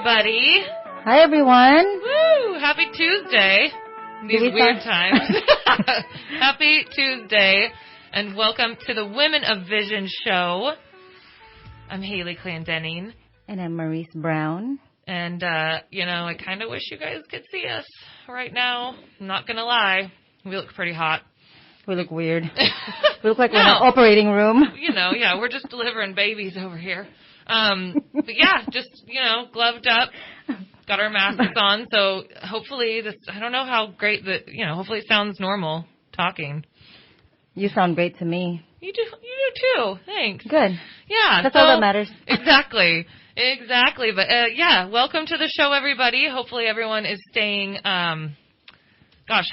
everybody. Hi, everyone. Woo! Happy Tuesday. These weird times. Happy Tuesday, and welcome to the Women of Vision show. I'm Haley Clendenning. And I'm Maurice Brown. And, I kind of wish you guys could see us right now. I'm not going to lie. We look pretty hot. We look weird. We look like we're in an operating room. We're just delivering babies over here. But yeah, just, gloved up, got our masks on. So hopefully I don't know how great hopefully it sounds normal talking. You sound great to me. You do too. Thanks. Good. Yeah. That's all that matters. Exactly. But, welcome to the show, everybody. Hopefully everyone is staying,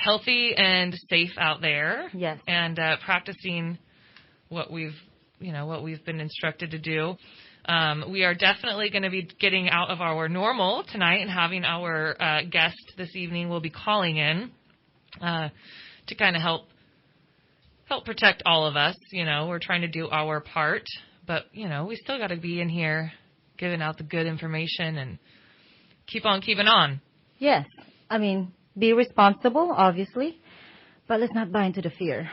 healthy and safe out there. Yes. And practicing what we've been instructed to do. We are definitely going to be getting out of our normal tonight and having our guest this evening will be calling in to kind of help protect all of us. We're trying to do our part, but, we still got to be in here giving out the good information and keep on keeping on. Yes. Be responsible, obviously, but let's not buy into the fear.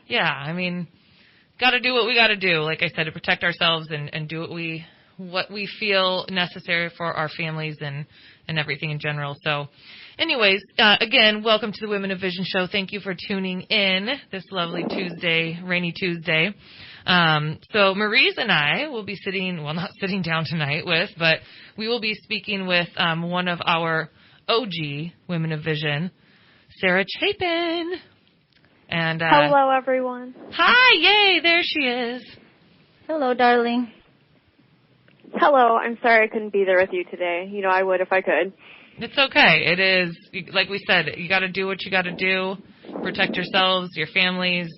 Yeah, got to do what we got to do, like I said, to protect ourselves and do what we feel necessary for our families and everything in general. So anyways, again, welcome to the Women of Vision show. Thank you for tuning in this lovely Tuesday, rainy Tuesday. So Maurice and I will be not sitting down tonight but we will be speaking with one of our OG Women of Vision, Sarah Chapin. And hello, everyone. Hi, yay, there she is. Hello, darling. Hello, I'm sorry I couldn't be there with you today. I would if I could. It's okay. It is, like we said, you got to do what you got to do. Protect yourselves, your families.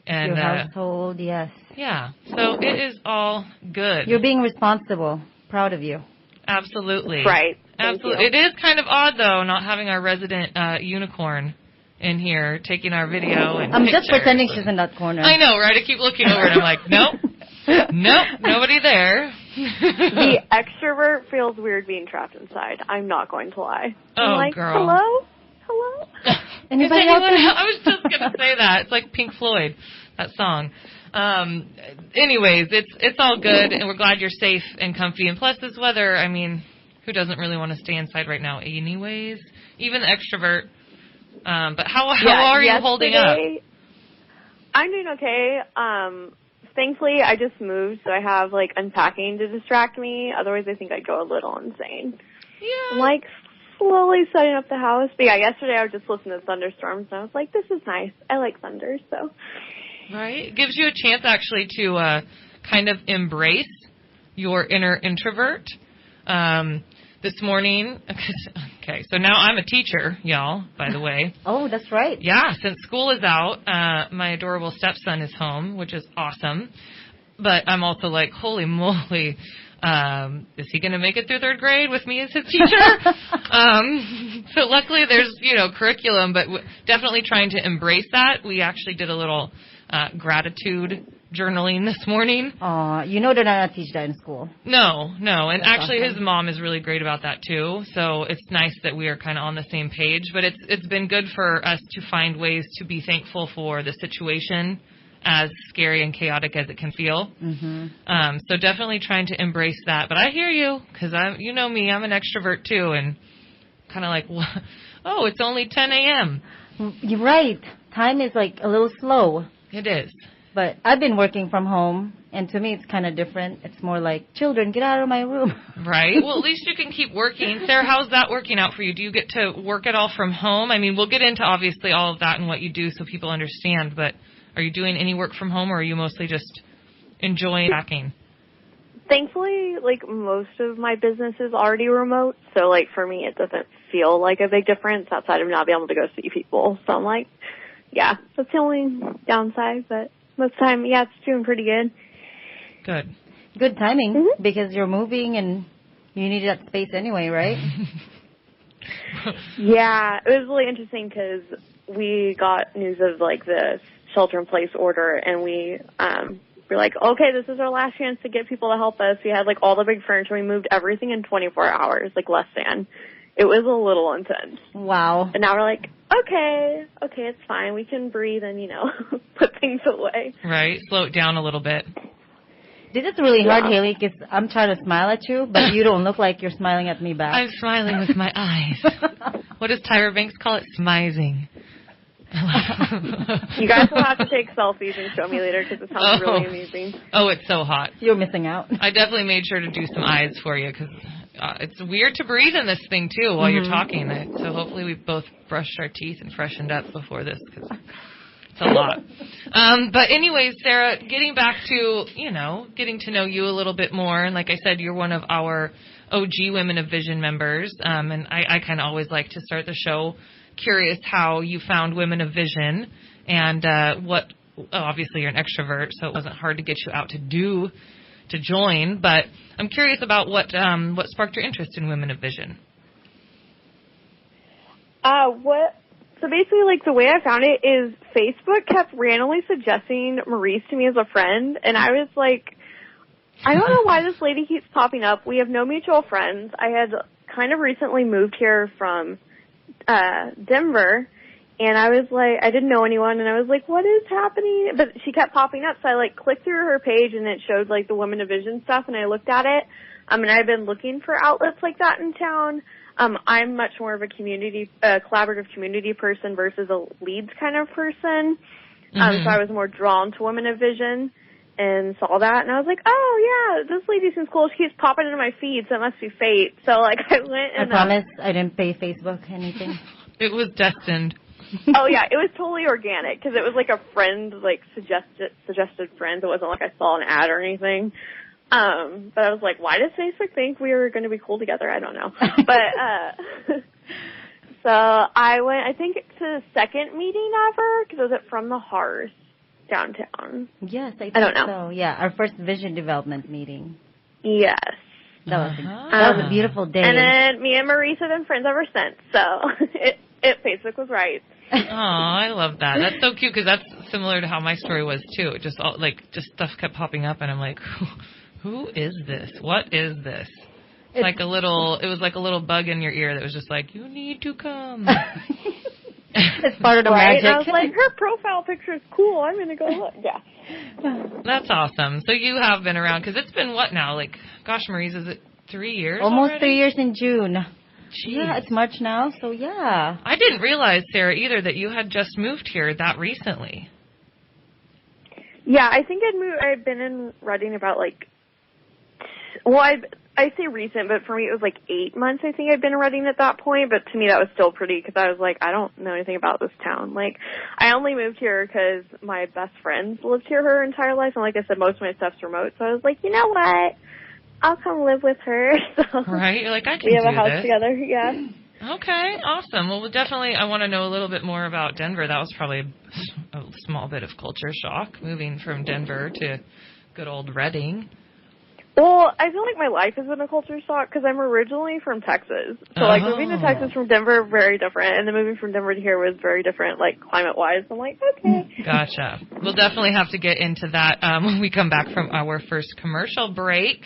And, your household, yes. Yeah, so it is all good. You're being responsible. Proud of you. Right. Absolutely. Thank Absolutely. you. It is kind of odd, though, not having our resident unicorn in here taking our video and I'm pictures. just pretending she's in that corner. I know, right? I keep looking over and I'm like, nope, nobody there. The extrovert feels weird being trapped inside. I'm not going to lie. I'm like, girl. Hello? Anybody out there? I was just going to say that. It's like Pink Floyd, that song. Anyways, it's all good, and we're glad you're safe and comfy. And plus, this weather, who doesn't really want to stay inside right now anyways? Even the extrovert. But how are you holding up? I'm doing okay. Thankfully, I just moved, so I have, unpacking to distract me. Otherwise, I think I'd go a little insane. Yeah. I'm, slowly setting up the house. But, yeah, yesterday I was just listening to thunderstorms, and I was like, this is nice. I like thunder, so. Right. It gives you a chance, actually, to kind of embrace your inner introvert. This morning, okay, so now I'm a teacher, y'all, by the way. Oh, that's right. Yeah, since school is out, my adorable stepson is home, which is awesome. But I'm also like, holy moly, is he going to make it through third grade with me as his teacher? So luckily there's, curriculum, but definitely trying to embrace that. We actually did a little gratitude journaling this morning. They're not teach that in school. No. And that's actually awesome. His mom is really great about that too. So it's nice that we are kind of on the same page, but it's been good for us to find ways to be thankful for the situation, as scary and chaotic as it can feel. Mm-hmm. So definitely trying to embrace that. But I hear you, because you know me, I'm an extrovert too, and kind of like, oh, it's only 10 a.m. You're right. Time is a little slow. It is. But I've been working from home, and to me it's kind of different. It's more like, children, get out of my room. Right. Well, at least you can keep working. Sarah, how's that working out for you? Do you get to work at all from home? We'll get into, obviously, all of that and what you do so people understand, but are you doing any work from home, or are you mostly just enjoying packing? Thankfully, most of my business is already remote, so, for me it doesn't feel like a big difference outside of not being able to go see people. So I'm like, yeah, that's the only downside, but most of the time, yeah, it's doing pretty good. Good. Good timing, because you're moving and you need that space anyway, right? Yeah, it was really interesting because we got news of, the shelter-in-place order, and we we're like, okay, this is our last chance to get people to help us. We had, like, all the big furniture. We moved everything in 24 hours, like, less than. It was a little intense. Wow. And now we're like, okay, it's fine. We can breathe and, put things away. Right. Slow it down a little bit. This is really hard, Haley, because I'm trying to smile at you, but you don't look like you're smiling at me back. I'm smiling with my eyes. What does Tyra Banks call it? Smizing. You guys will have to take selfies and show me later because it sounds really amusing. Oh, it's so hot. You're missing out. I definitely made sure to do some eyes for you because it's weird to breathe in this thing, too, while you're talking. So hopefully we both brushed our teeth and freshened up before this because it's a lot. But anyways, Sarah, getting back to, getting to know you a little bit more. And like I said, you're one of our OG Women of Vision members. And I kind of always like to start the show curious how you found Women of Vision and obviously you're an extrovert, so it wasn't hard to get you out to join. But I'm curious about what sparked your interest in Women of Vision. So basically, like, the way I found it is Facebook kept randomly suggesting Maurice to me as a friend, and I was like, I don't know why this lady keeps popping up. We have no mutual friends. I had kind of recently moved here from Denver, and I was like, I didn't know anyone, and I was like, what is happening? But she kept popping up, so I, like, clicked through her page, and it showed, like, the Women of Vision stuff, and I looked at it. And I've been looking for outlets like that in town. I'm much more of a collaborative community person versus a leads kind of person. So I was more drawn to Women of Vision and saw that, and I was like, oh, yeah, this lady seems cool. She keeps popping into my feed, so it must be fate. So, like, I went and... I promise I didn't pay Facebook anything. It was destined. Oh, yeah, it was totally organic, because it was, like, a friend, like, suggested friends. It wasn't like I saw an ad or anything. But I was like, why does Facebook think we were going to be cool together? I don't know. But, so I went, I think, to the second meeting ever, because it was at From the Hearth downtown. Yes, I don't know. so. Yeah, our first vision development meeting. Yes. That was a beautiful day. And then me and Maurice have been friends ever since, so Facebook was right. Oh, I love that. That's so cute because that's similar to how my story was too. It just stuff kept popping up, and I'm like, who is this? What is this? It was like a little bug in your ear that was just like, you need to come. It's part of the magic. And I was like, her profile picture is cool. I'm going to go look. Yeah. That's awesome. So you have been around, because it's been what now? Like, gosh, Maurice, is it 3 years Almost already? 3 years in June. Jeez. Yeah, it's March now, so yeah. I didn't realize, Sarah, either, that you had just moved here that recently. Yeah, I think I'd been in Reading about, like, I say recent, but for me it was like 8 months I think I'd been in Reading at that point, but to me that was still pretty, because I was like, I don't know anything about this town. Like, I only moved here because my best friend lived here her entire life, and like I said, most of my stuff's remote, so I was like, you know what? I'll come live with her. So right? You're like, I can we have do a house this. together, yeah. Okay, awesome. Well, definitely I want to know a little bit more about Denver. That was probably a small bit of culture shock, moving from Denver to good old Reading. Well, I feel like my life has been a culture shock because I'm originally from Texas. So, like, moving to Texas from Denver, very different. And then moving from Denver to here was very different, like, climate-wise. I'm like, okay. Gotcha. We'll definitely have to get into that when we come back from our first commercial break.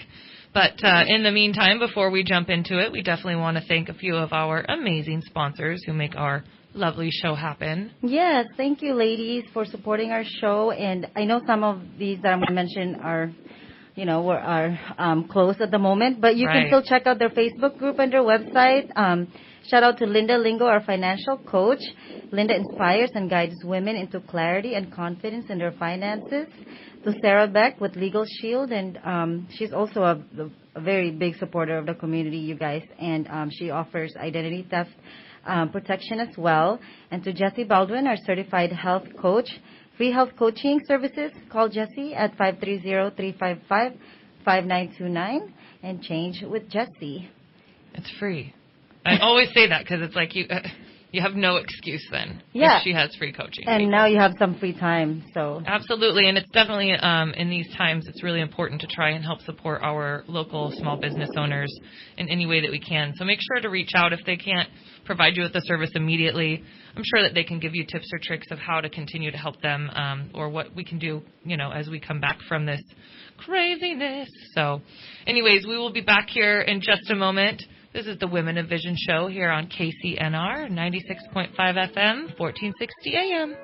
But in the meantime, before we jump into it, we definitely want to thank a few of our amazing sponsors who make our lovely show happen. Yes, thank you, ladies, for supporting our show. And I know some of these that I'm going to mention are... are closed at the moment, but you can still check out their Facebook group and their website. Shout out to Linda Lingo, our financial coach. Linda inspires and guides women into clarity and confidence in their finances. To Sarah Beck with Legal Shield, and she's also a very big supporter of the community, you guys, and she offers identity theft protection as well. And to Jessie Baldwin, our certified health coach. Free health coaching services. Call Jessie at 530-355-5929 and change with Jessie. It's free. I always say that because it's like you you have no excuse then. Yeah. If she has free coaching. And now you have some free time, so. Absolutely, and it's definitely, in these times, it's really important to try and help support our local small business owners in any way that we can. So make sure to reach out if they can't provide you with the service immediately. I'm sure that they can give you tips or tricks of how to continue to help them, or what we can do, as we come back from this craziness. So anyways, we will be back here in just a moment. This is the Women of Vision show here on KCNR 96.5 FM, 1460 AM.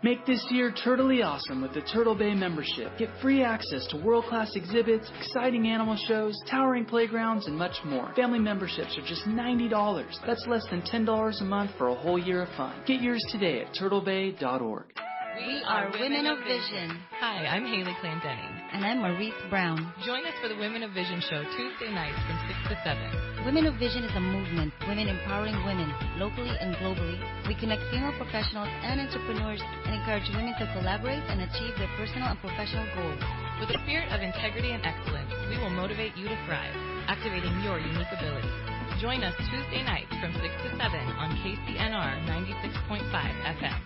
Make this year turtly awesome with the Turtle Bay membership. Get free access to world-class exhibits, exciting animal shows, towering playgrounds, and much more. Family memberships are just $90. That's less than $10 a month for a whole year of fun. Get yours today at turtlebay.org. We are Women of Vision. Hi, I'm Haley Clendenning. And I'm Maurice Brown. Join us for the Women of Vision show Tuesday nights from 6 to 7. Women of Vision is a movement, women empowering women, locally and globally. We connect female professionals and entrepreneurs and encourage women to collaborate and achieve their personal and professional goals. With a spirit of integrity and excellence, we will motivate you to thrive, activating your unique abilities. Join us Tuesday nights from 6 to 7 on KCNR 96.5 FM.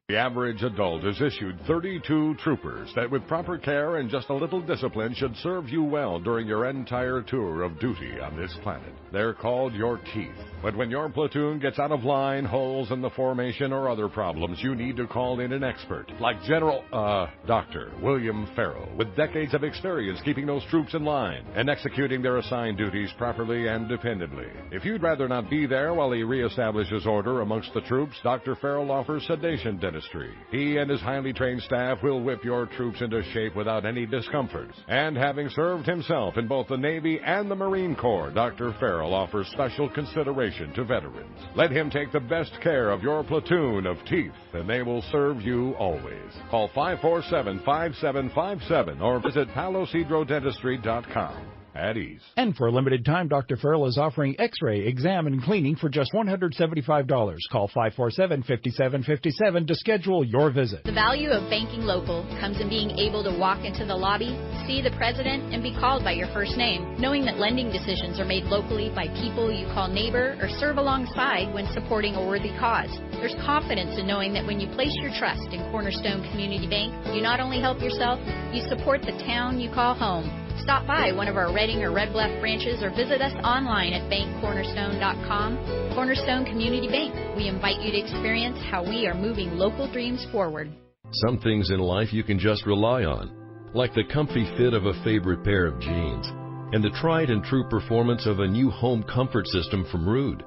The average adult is issued 32 troopers that with proper care and just a little discipline should serve you well during your entire tour of duty on this planet. They're called your teeth. But when your platoon gets out of line, holes in the formation, or other problems, you need to call in an expert like Dr. William Farrell, with decades of experience keeping those troops in line and executing their assigned duties properly and dependably. If you'd rather not be there while he reestablishes order amongst the troops, Dr. Farrell offers sedation dentistry. He and his highly trained staff will whip your troops into shape without any discomfort. And having served himself in both the Navy and the Marine Corps, Dr. Farrell offers special consideration to veterans. Let him take the best care of your platoon of teeth, and they will serve you always. Call 547-5757 or visit palosidrodentistry.com. At ease. And for a limited time, Dr. Farrell is offering X-ray, exam, and cleaning for just $175. Call 547-5757 to schedule your visit. The value of banking local comes in being able to walk into the lobby, see the president, and be called by your first name, knowing that lending decisions are made locally by people you call neighbor or serve alongside when supporting a worthy cause. There's confidence in knowing that when you place your trust in Cornerstone Community Bank, you not only help yourself, you support the town you call home. Stop by one of our Reading or Red Bluff branches or visit us online at bankcornerstone.com. Cornerstone Community Bank. We invite you to experience how we are moving local dreams forward. Some things in life you can just rely on, like the comfy fit of a favorite pair of jeans and the tried and true performance of a new home comfort system from Rude.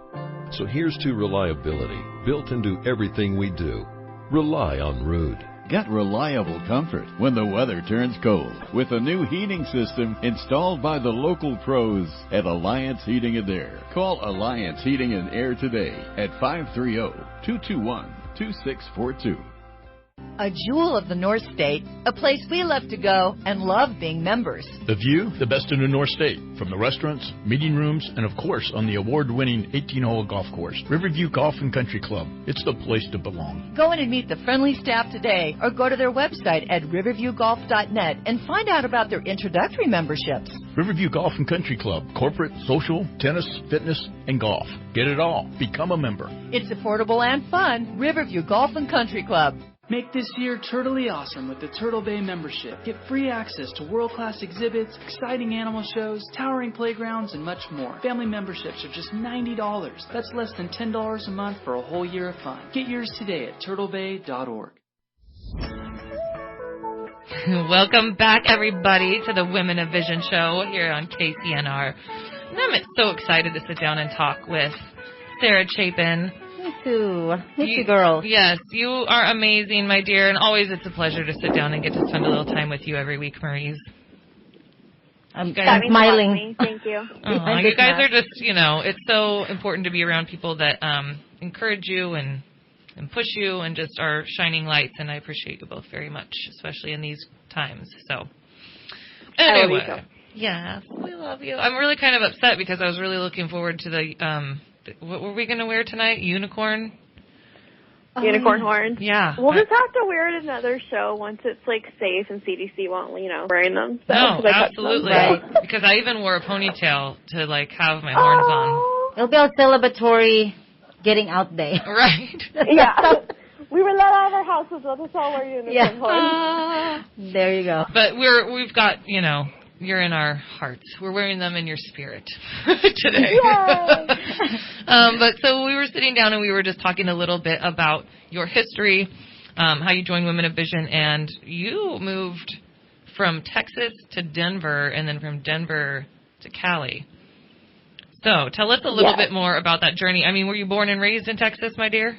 So here's to reliability, built into everything we do. Rely on Rude. Get reliable comfort when the weather turns cold with a new heating system installed by the local pros at Alliance Heating and Air. Call Alliance Heating and Air today at 530-221-2642. A jewel of the North State, a place we love to go and love being members. The view, the best in the North State, from the restaurants, meeting rooms, and of course on the award-winning 18-hole golf course, Riverview Golf and Country Club. It's the place to belong. Go in and meet the friendly staff today or go to their website at riverviewgolf.net and find out about their introductory memberships. Riverview Golf and Country Club, corporate, social, tennis, fitness, and golf. Get it all. Become a member. It's affordable and fun. Riverview Golf and Country Club. Make this year turtly awesome with the Turtle Bay membership. Get free access to world-class exhibits, exciting animal shows, towering playgrounds, and much more. Family memberships are just $90. That's less than $10 a month for a whole year of fun. Get yours today at turtlebay.org. Welcome back, everybody, to the Women of Vision show here on KCNR. And I'm so excited to sit down and talk with Sarah Chapin. Me too, girl. Yes, you are amazing, my dear, and always it's a pleasure to sit down and get to spend a little time with you every week, Maurice. I'm smiling. Thank you. You guys are just, it's so important to be around people that encourage you and push you and just are shining lights, and I appreciate you both very much, especially in these times. So, anyway, yes, we love you. I'm really kind of upset because I was really looking forward to the what were we going to wear tonight? Unicorn? unicorn horns. Yeah. We'll just have to wear it another show once it's, like, safe and CDC won't, wearing them. So, no, absolutely. Right. Because I even wore a ponytail to, like, have my horns on. It'll be a celebratory getting out day. Right. Yeah. We were let out of our houses. Let us all wear unicorn horns. There you go. But we've got, you're in our hearts. We're wearing them in your spirit today. But so we were sitting down and we were just talking a little bit about your history, how you joined Women of Vision, and you moved from Texas to Denver and then from Denver to Cali. So tell us a little bit more about that journey. I mean, were you born and raised in Texas, my dear?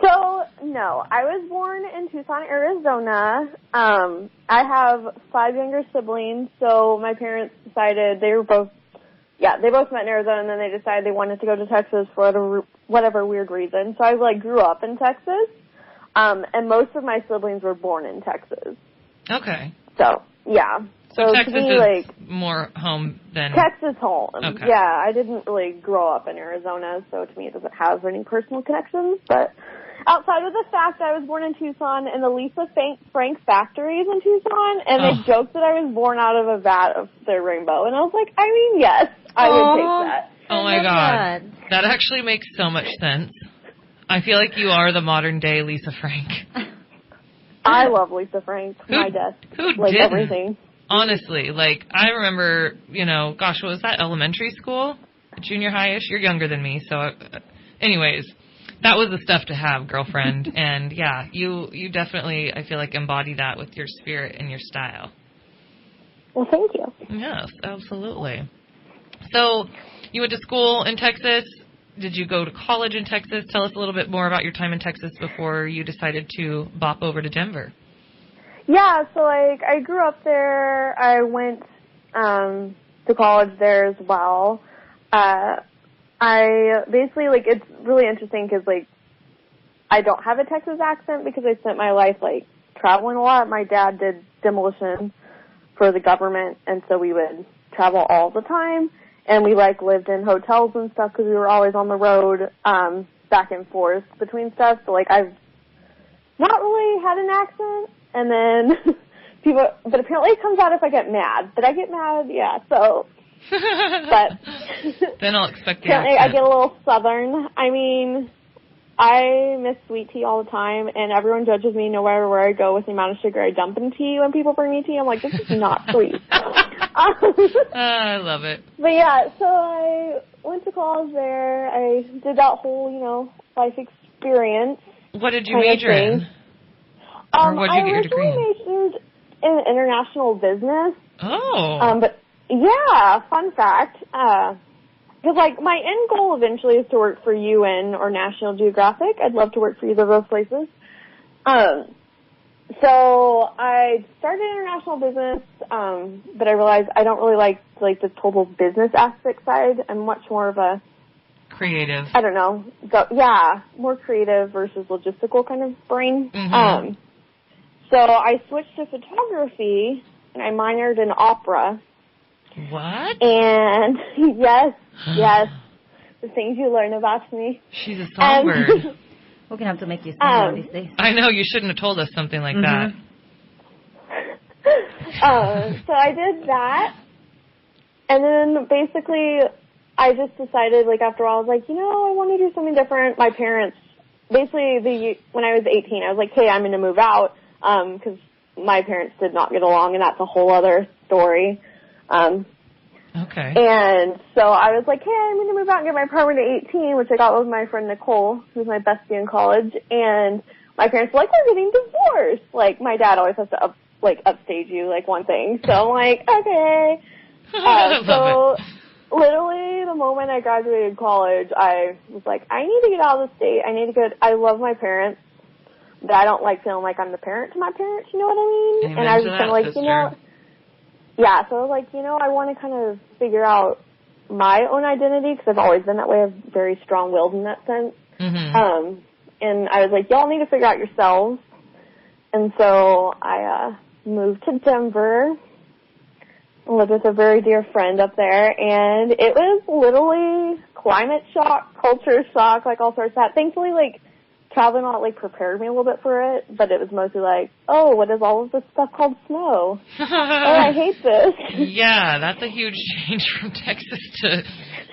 So, no, I was born in Tucson, Arizona. I have 5 younger siblings, so my parents decided they both met in Arizona, and then they decided they wanted to go to Texas for whatever weird reason. So I, grew up in Texas, and most of my siblings were born in Texas. Okay. So, yeah. So Texas is more home than... Texas home. Okay. Yeah, I didn't really grow up in Arizona, so to me it doesn't have any personal connections, but... Outside of the fact I was born in Tucson, and the Lisa Frank factory is in Tucson, and they joked that I was born out of a vat of their rainbow. And I was like, yes, I would take that. Oh, my God. That actually makes so much sense. I feel like you are the modern-day Lisa Frank. I love Lisa Frank. My desk. Who didn't? Everything. Honestly, I remember, what was that, elementary school? Junior high-ish? You're younger than me, so anyways... That was the stuff to have, girlfriend. And, yeah, you definitely, I feel like, embody that with your spirit and your style. Well, thank you. Yes, absolutely. So you went to school in Texas. Did you go to college in Texas? Tell us a little bit more about your time in Texas before you decided to bop over to Denver. Yeah, so, I grew up there. I went to college there as well. I basically, it's really interesting because, I don't have a Texas accent because I spent my life, traveling a lot. My dad did demolition for the government, and so we would travel all the time. And we, lived in hotels and stuff because we were always on the road back and forth between stuff. So, I've not really had an accent. And then but apparently it comes out if I get mad. Did I get mad? Yeah, so... But then I'll expect the accent. I get a little southern. I mean, I miss sweet tea all the time, and everyone judges me no matter where I go with the amount of sugar I dump in tea when people bring me tea. I'm like, this is not sweet. I love it. But yeah, so I went to college there. I did that whole, life experience. What did you major in? Or what did you get your degree in? I majored in international business. Oh. But yeah, fun fact, because, my end goal eventually is to work for UN or National Geographic. I'd love to work for either of those places. So I started international business, but I realized I don't really like the total business aspect side. I'm much more of a... creative. I don't know. More creative versus logistical kind of brain. Mm-hmm. So I switched to photography, and I minored in opera. What? And yes, the things you learn about me. She's a songbird. We're gonna have to make you sing one of these days. I know, you shouldn't have told us something like that. So I did that, and then basically I just decided, after all, I was like, I want to do something different. My parents, basically, when I was 18, I was like, hey, I'm going to move out, because my parents did not get along, and that's a whole other story. Okay. And so I was like, hey, I'm going to move out and get my apartment at 18, which I got with my friend Nicole, who's my bestie in college. And my parents were like, we're getting divorced. My dad always has to upstage you, one thing. So I'm like, okay. So literally the moment I graduated college, I was like, I need to get out of the state. I love my parents, but I don't like feeling like I'm the parent to my parents, you know what I mean? Amen. And I was just kind of like, sister. Yeah, so I was like, I want to kind of figure out my own identity because I've always been that way. I'm very strong-willed in that sense. Mm-hmm. And I was like, y'all need to figure out yourselves. And so I moved to Denver, lived with a very dear friend up there, and it was literally climate shock, culture shock, all sorts of that. Thankfully, traveling all like prepared me a little bit for it, but it was mostly like, oh, what is all of this stuff called snow? Oh, I hate this. Yeah, that's a huge change from Texas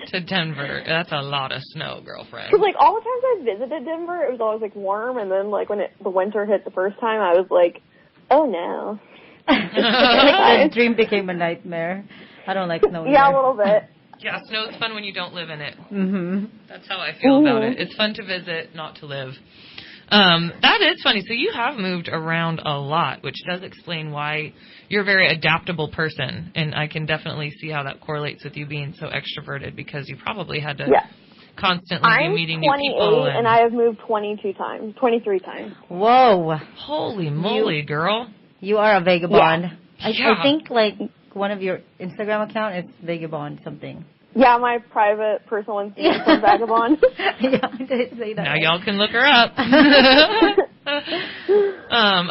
to Denver. That's a lot of snow, girlfriend. Because like all the times I visited Denver, it was always like warm, and then like when the winter hit the first time, I was like, oh no. The dream became a nightmare. I don't like snow. Yeah, a little bit. Yeah, snow's fun when you don't live in it. Mm-hmm. That's how I feel about it. It's fun to visit, not to live. That is funny. So you have moved around a lot, which does explain why you're a very adaptable person. And I can definitely see how that correlates with you being so extroverted, because you probably had to constantly be meeting new people. I'm 28, and I have moved 23 times. Whoa. Holy moly, girl. You are a vagabond. Yeah. I think, like, one of your Instagram account is vagabond something. Yeah, my private personal Instagram is vagabond. Say that now y'all can look her up.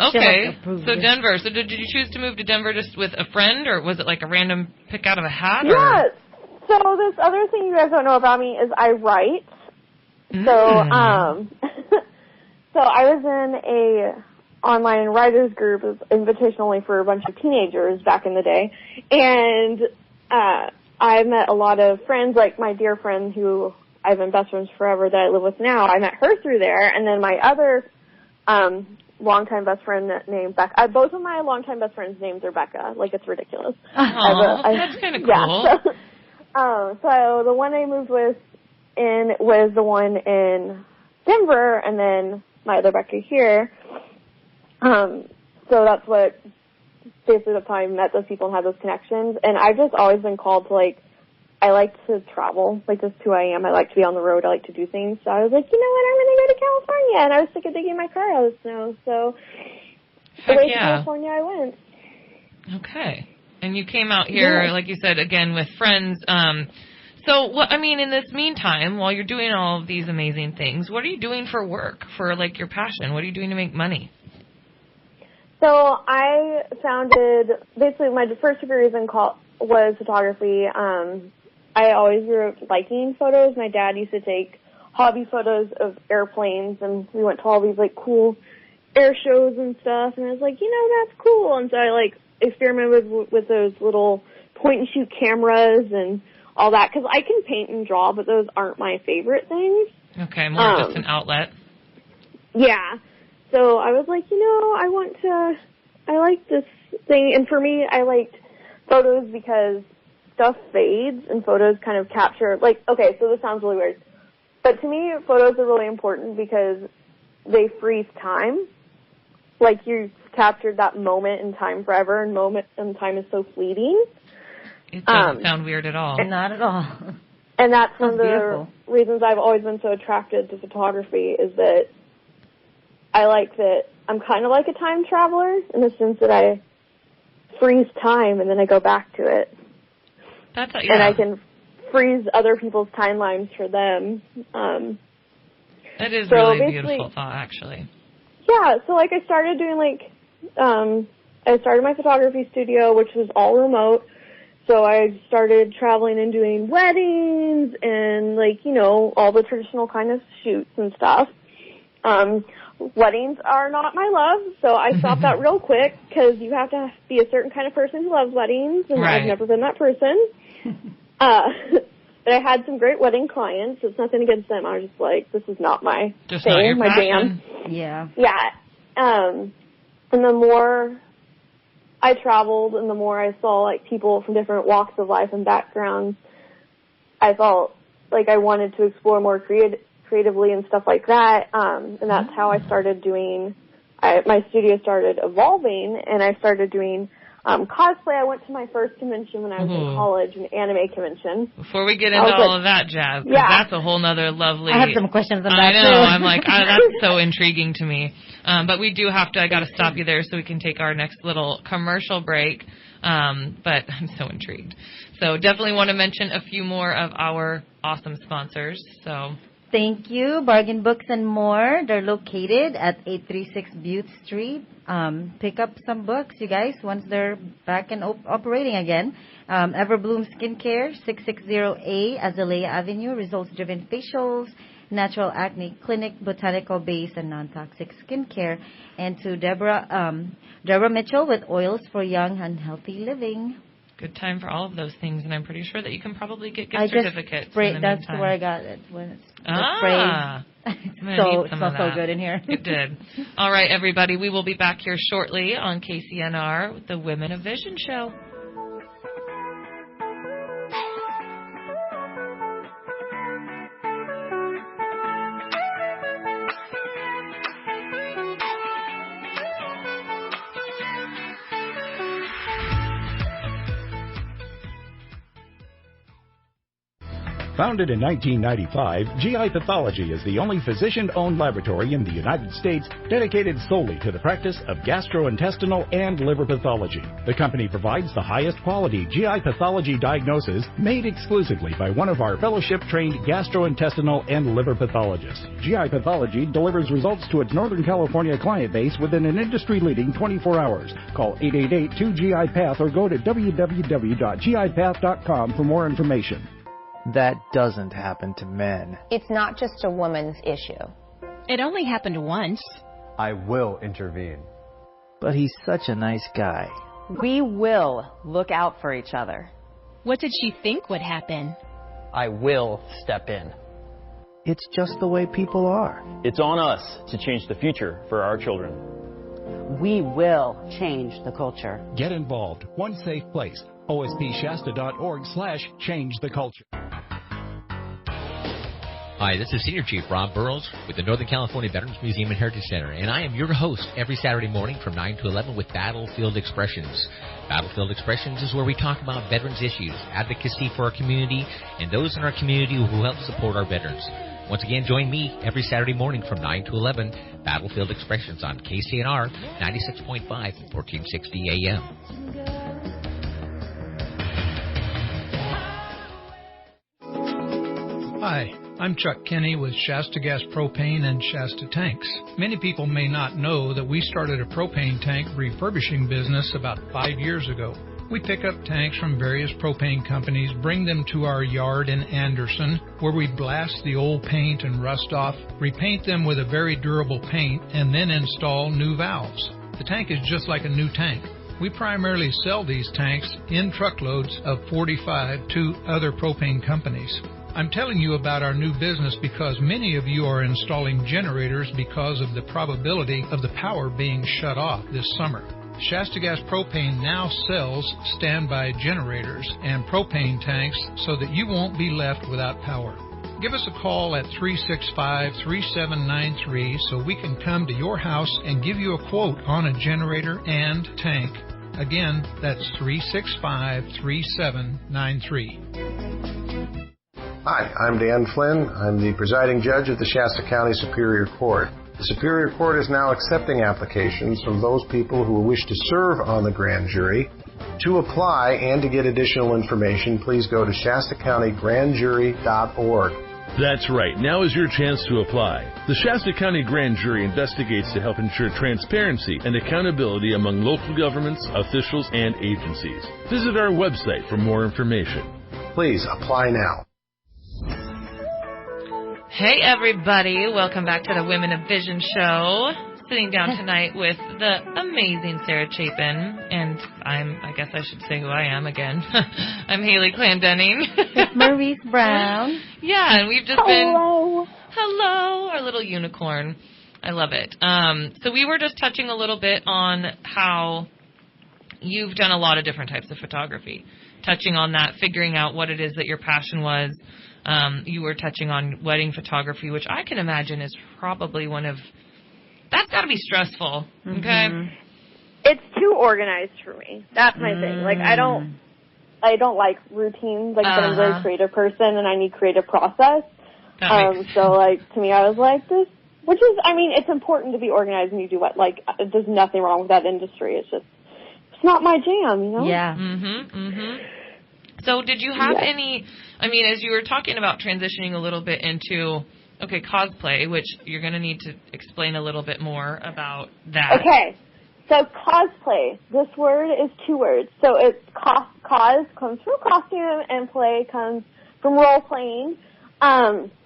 Okay, so Denver. So did you choose to move to Denver just with a friend, or was it like a random pick out of a hat? Yeah. So this other thing you guys don't know about me is I write. So so I was in a online writers group, invitation only for a bunch of teenagers back in the day, and I met a lot of friends, like my dear friend who I've been best friends forever that I live with now. I met her through there, and then my other longtime best friend named Becca. Both of my longtime best friends' names are Becca. Like, it's ridiculous. That's kind of cool. Yeah, so the one I moved with was the one in Denver, and then my other Becca here. So that's what, basically that's how I met those people and had those connections. And I've just always been called to, like, I like to travel. Like, that's who I am. I like to be on the road. I like to do things. So I was like, you know what, I'm going to go to California. And I was sick of digging my car out of snow. So away to California I went. Okay. And you came out here, like you said, again, with friends. So, what, I mean, in this meantime, while you're doing all of these amazing things, what are you doing for work, for, like, your passion? What are you doing to make money? So I founded, basically my first degree was photography. I always grew up liking photos. My dad used to take hobby photos of airplanes, and we went to all these, like, cool air shows and stuff, and I was like, you know, that's cool. And so I, like, experimented with those little point-and-shoot cameras and all that, because I can paint and draw, but those aren't my favorite things. Okay, more just an outlet. Yeah. So I was like, you know, I like this thing. And for me, I liked photos because stuff fades and photos kind of capture, like, okay, so this sounds really weird. But to me, photos are really important because they freeze time. Like, you've captured that moment in time forever, and moment in time is so fleeting. It doesn't sound weird at all. Not at all. And that's one of the reasons I've always been so attracted to photography, is that I like that I'm kind of like a time traveler in the sense that I freeze time and then I go back to it. And I can freeze other people's timelines for them. That is really beautiful thought, actually. Yeah, so like I started doing I started my photography studio, which was all remote. So I started traveling and doing weddings and, like, you know, all the traditional kind of shoots and stuff. Weddings are not my love, so I stopped that real quick because you have to be a certain kind of person who loves weddings, and I've never been that person. But I had some great wedding clients. It's nothing against them. I was just like, this is not my thing, my jam. Yeah. Yeah. And the more I traveled and the more I saw, like, people from different walks of life and backgrounds, I felt like I wanted to explore more creatively and stuff like that. And that's how I started doing, my studio started evolving, and I started doing cosplay. I went to my first convention when I was in college, an anime convention. Before we get into all of that, Jazz, that's a whole nother lovely... I have some questions on that, I know. too. I'm like, that's so intriguing to me. But we do have to, I got to stop you there so we can take our next little commercial break. But I'm so intrigued. So definitely want to mention a few more of our awesome sponsors. So... Thank you. Bargain Books and More. They're located at 836 Butte Street. Pick up some books, you guys, once they're back and operating again. Everbloom Skincare, 660A Azalea Avenue. Results-driven facials, Natural Acne Clinic, botanical base and non-toxic skincare, and to Deborah Mitchell with Oils for Young and Healthy Living. Good time for all of those things, and I'm pretty sure that you can probably get gift certificates. That's where I got it. It smells so good in here. It did. All right, everybody, we will be back here shortly on KCNR with the Women of Vision show. Founded in 1995, GI Pathology is the only physician-owned laboratory in the United States dedicated solely to the practice of gastrointestinal and liver pathology. The company provides the highest quality GI pathology diagnosis made exclusively by one of our fellowship-trained gastrointestinal and liver pathologists. GI Pathology delivers results to its Northern California client base within an industry-leading 24 hours. Call 888-2GI-PATH or go to www.gipath.com for more information. That doesn't happen to men. It's not just a woman's issue. It only happened once. I will intervene. But he's such a nice guy. We will look out for each other. What did she think would happen? I will step in. It's just the way people are. It's on us to change the future for our children. We will change the culture. Get involved. One safe place. ospshasta.org/change the culture. Hi, this is Senior Chief Rob Burrows with the Northern California Veterans Museum and Heritage Center, and I am your host every Saturday morning from 9 to 11 with Battlefield Expressions. Battlefield Expressions is where we talk about veterans issues, advocacy for our community, and those in our community who help support our veterans. Once again, join me every Saturday morning from 9 to 11, Battlefield Expressions on KCNR 96.5 and 1460 AM. Hi, I'm Chuck Kenny with Shasta Gas Propane and Shasta Tanks. Many people may not know that we started a propane tank refurbishing business about 5 years ago. We pick up tanks from various propane companies, bring them to our yard in Anderson, where we blast the old paint and rust off, repaint them with a very durable paint, and then install new valves. The tank is just like a new tank. We primarily sell these tanks in truckloads of 45 to other propane companies. I'm telling you about our new business because many of you are installing generators because of the probability of the power being shut off this summer. Shasta Gas Propane now sells standby generators and propane tanks so that you won't be left without power. Give us a call at 365-3793 so we can come to your house and give you a quote on a generator and tank. Again, that's 365-3793. Hi, I'm Dan Flynn. I'm the presiding judge of the Shasta County Superior Court. The Superior Court is now accepting applications from those people who wish to serve on the grand jury. To apply and to get additional information, please go to shastacountygrandjury.org. That's right. Now is your chance to apply. The Shasta County Grand Jury investigates to help ensure transparency and accountability among local governments, officials, and agencies. Visit our website for more information. Please apply now. Hey, everybody. Welcome back to the Women of Vision show. Sitting down tonight with the amazing Sarah Chapin, and I guess I should say who I am again. I'm Haley Clendenning. It's Maurice Brown. Yeah, and we've just hello, our little unicorn. I love it. So we were just touching a little bit on how you've done a lot of different types of photography, touching on that, figuring out what it is that your passion was. You were touching on wedding photography, which I can imagine is probably that's got to be stressful, okay? Mm-hmm. It's too organized for me. That's my thing. Like, I don't like routines. Like, I'm a very creative person, and I need creative process. So, like, to me, I was like, which is, I mean, it's important to be organized and you do what, like, there's nothing wrong with that industry. It's just, it's not my jam, you know? Yeah. So did you have any, as you were talking about transitioning a little bit into, cosplay, which you're going to need to explain a little bit more about that. Okay. So cosplay, this word is two words. So it's cos comes from costume and play comes from role playing.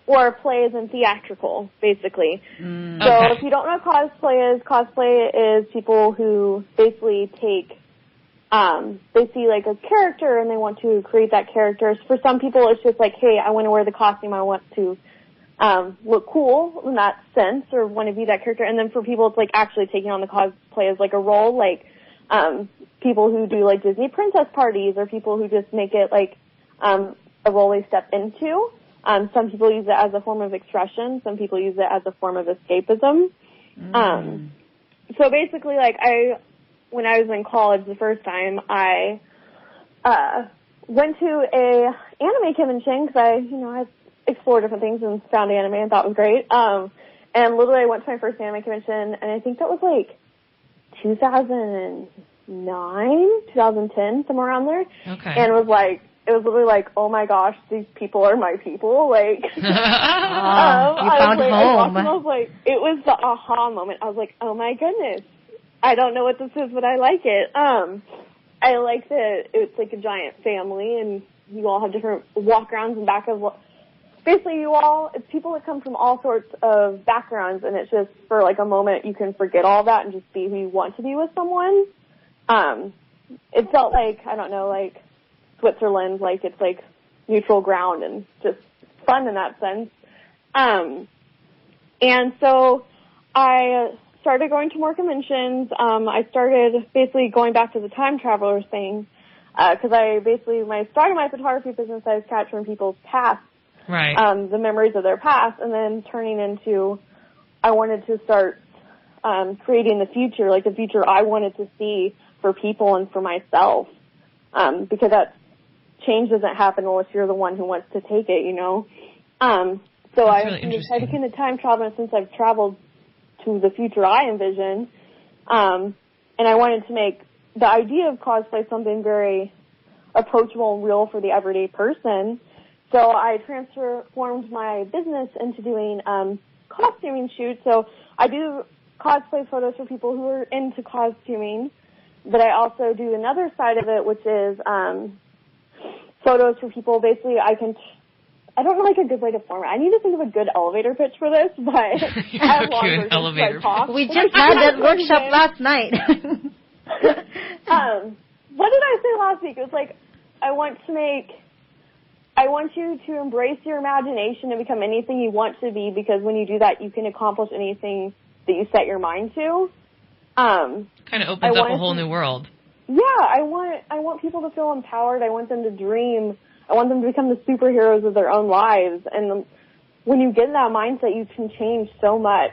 or play as in theatrical, basically. So if you don't know what cosplay is people who basically take, they see like a character and they want to create that character. For some people, it's just like, hey, I want to wear the costume. I want to look cool in that sense, or want to be that character. And then for people, it's like actually taking on the cosplay as like a role, like people who do like Disney princess parties, or people who just make it like a role they step into. Some people use it as a form of expression. Some people use it as a form of escapism. So basically, like when I was in college the first time, I went to a anime convention because I explored different things and found anime and thought it was great. And literally I went to my first anime convention, and I think that was like 2009, 2010, somewhere around there. Okay. And it was literally like, oh my gosh, these people are my people. Like, you found home. I was like, it was the aha moment. I was like, oh my goodness, I don't know what this is, but I like it. I like that it's like a giant family, and you all have different walk-arounds and back of. Basically, it's people that come from all sorts of backgrounds, and it's just for like a moment you can forget all that and just be who you want to be with someone. It felt like, I don't know, like Switzerland, like it's like neutral ground and just fun in that sense. And so I started going to more conventions. I started basically going back to the time travelers thing, because when I started my photography business, I was capturing people's past. Right. The memories of their past, and then turning into, I wanted to start creating the future, like the future I wanted to see for people and for myself, because that change doesn't happen unless you're the one who wants to take it, So I became a time traveler since I've traveled to the future I envision, and I wanted to make the idea of cosplay something very approachable and real for the everyday person. So I transformed my business into doing costuming shoots. So I do cosplay photos for people who are into costuming, but I also do another side of it, which is photos for people. Basically, I don't know like a good way to form it. I need to think of a good elevator pitch for this, but I have long versions elevator talk. We just had that workshop last night. What did I say last week? It was like, I want you to embrace your imagination and become anything you want to be, because when you do that, you can accomplish anything that you set your mind to. Kind of opens up a whole new world. Yeah, I want people to feel empowered. I want them to dream. I want them to become the superheroes of their own lives. And when you get in that mindset, you can change so much,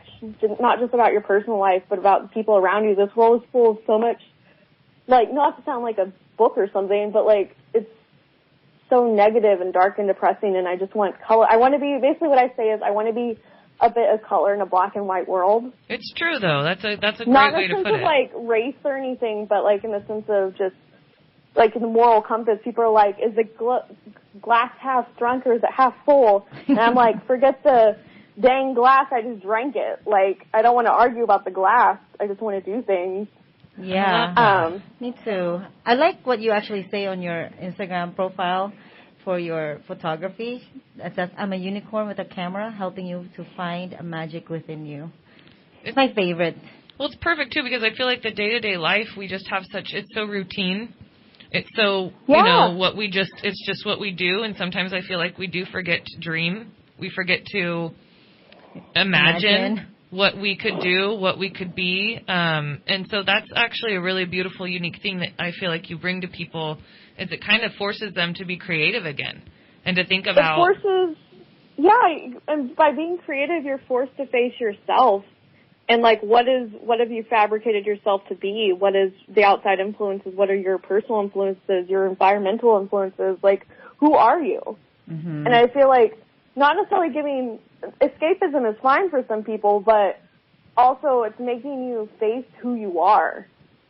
not just about your personal life, but about the people around you. This world is full of so much, like, not to sound like a book or something, but like, it's so negative and dark and depressing, and I just want color. I want to be, basically what I say is I want to be a bit of color in a black and white world. It's true, though. That's a great way to put it. Not in the sense of like race or anything, but like in the sense of just like in the moral compass. People are like, is the glass half drunk or is it half full? And I'm like, forget the dang glass, I just drank it. Like, I don't want to argue about the glass. I just want to do things. Yeah. Me too. I like what you actually say on your Instagram profile for your photography. It says, I'm a unicorn with a camera helping you to find a magic within you. It's my favorite. Well, it's perfect, too, because I feel like the day-to-day life, we just have it's so routine. It's so, it's just what we do. And sometimes I feel like we do forget to dream. We forget to imagine what we could do, what we could be. And so that's actually a really beautiful, unique thing that I feel like you bring to people, is it kind of forces them to be creative again and to think about. It forces, and by being creative, you're forced to face yourself. And like, what have you fabricated yourself to be? What is the outside influences? What are your personal influences, your environmental influences? Like, who are you? Mm-hmm. And I feel like not necessarily escapism is fine for some people, but also it's making you face who you are.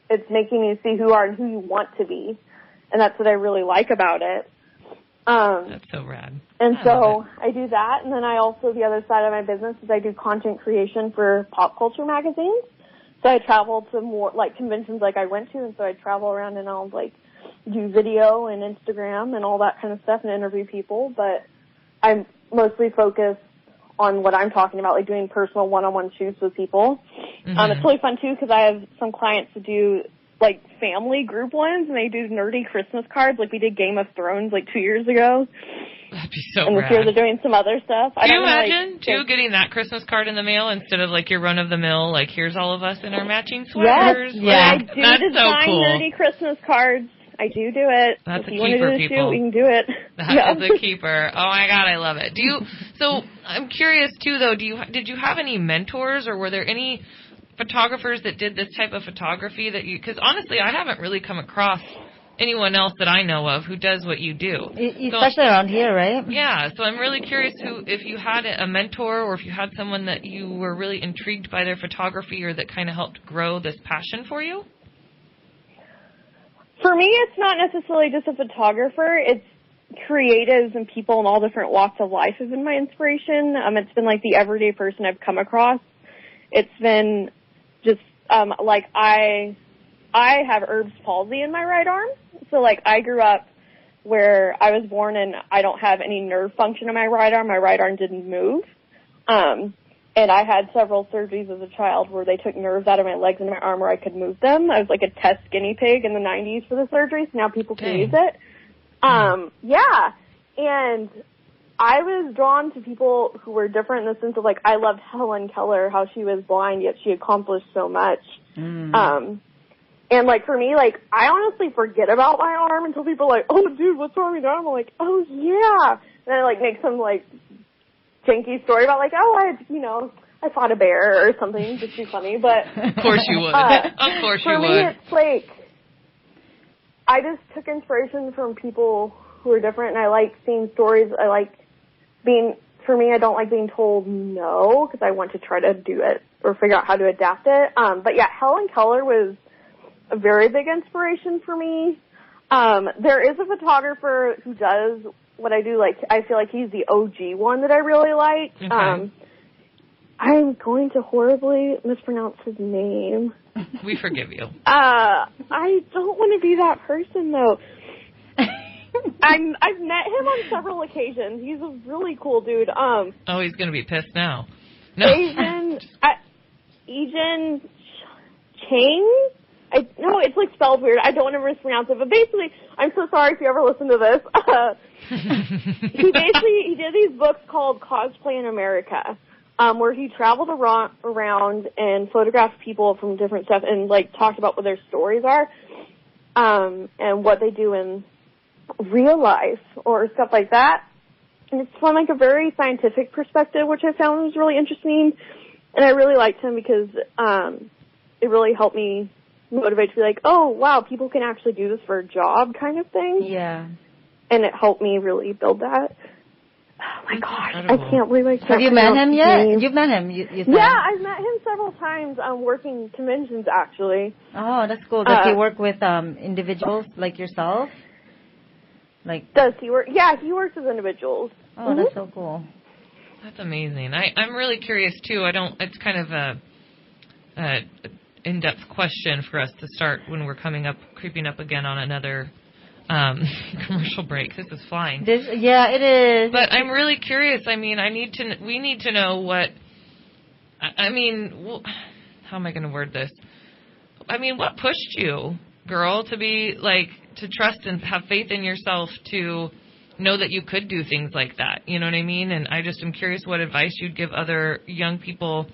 It's making you see who you are and who you want to be. And that's what I really like about it. That's so rad. And so I do that. And then I also, the other side of my business is I do content creation for pop culture magazines. So I travel to more like conventions like I went to. And so I travel around and I'll like do video and Instagram and all that kind of stuff and interview people. But I'm mostly focused on what I'm talking about, like doing personal one-on-one shoots with people. Mm-hmm. It's really fun, too, because I have some clients who do, like, family group ones, and they do nerdy Christmas cards. Like, we did Game of Thrones, like, 2 years ago. That'd be so and rad. this year they're doing some other stuff. Can you imagine, too, getting that Christmas card in the mail instead of, like, your run-of-the-mill, like, here's all of us in our matching sweaters? Yes, yeah. Like, I do that's design so cool. nerdy Christmas cards. I do it. That's if a you want to keeper, do the people. shoot, we can do it. That is a keeper. Oh, my God, I love it. So I'm curious, too, though, did you have any mentors, or were there any photographers that did this type of photography that you, because honestly, I haven't really come across anyone else that I know of who does what you do. Especially around here, right? Yeah, so I'm really curious if you had a mentor or if you had someone that you were really intrigued by their photography or that kind of helped grow this passion for you? For me, it's not necessarily just a photographer. It's creatives and people in all different walks of life have been my inspiration. It's been like the everyday person I've come across. It's been just like I have Erb's palsy in my right arm. So, like, I grew up where I was born and I don't have any nerve function in my right arm. My right arm didn't move. And I had several surgeries as a child where they took nerves out of my legs and my arm where I could move them. I was like a test guinea pig in the 90s for the surgery, so now people can use it. Yeah. And I was drawn to people who were different in the sense of, like, I loved Helen Keller, how she was blind, yet she accomplished so much. And, like, for me, like, I honestly forget about my arm until people are like, oh, dude, what's wrong with your arm? I'm like, oh, yeah. And I, like, make some, like, janky story about, like, oh, I fought a bear or something just to be funny. But of course you would. Of course you would. For me, it's like, I just took inspiration from people who are different, and I like seeing stories. I like for me, I don't like being told no, because I want to try to do it or figure out how to adapt it. But yeah, Helen Keller was a very big inspiration for me. There is a photographer who does what I do. Like, I feel like he's the OG one that I really like. Okay. I'm going to horribly mispronounce his name. We forgive you. I don't want to be that person, though. I've met him on several occasions. He's a really cool dude. Oh, he's going to be pissed now. No. Egan Chang? No, it's like spelled weird. I don't want to mispronounce it, but basically, I'm so sorry if you ever listen to this. He did these books called Cosplay in America, where he traveled around and photographed people from different stuff and, like, talked about what their stories are, and what they do in real life or stuff like that. And it's from, like, a very scientific perspective, which I found was really interesting. And I really liked him because it really helped me motivate to be like, oh, wow, people can actually do this for a job kind of thing. Yeah. And it helped me really build that. Oh, my gosh. Incredible. I can't believe I can't. Have you met him yet? You've met him. You said. Yeah, I've met him several times working conventions, actually. Oh, that's cool. Does he work with individuals like yourself? Does he work? Yeah, he works with individuals. Oh, that's so cool. That's amazing. I'm really curious, too. It's kind of a in-depth question for us to start when we're creeping up again on another commercial break. This is flying. Yeah, it is. But I'm really curious. I mean, we need to know what. How am I going to word this? I mean, what pushed you, girl, to be to trust and have faith in yourself to know that you could do things like that? You know what I mean? And I just am curious what advice you'd give other young people,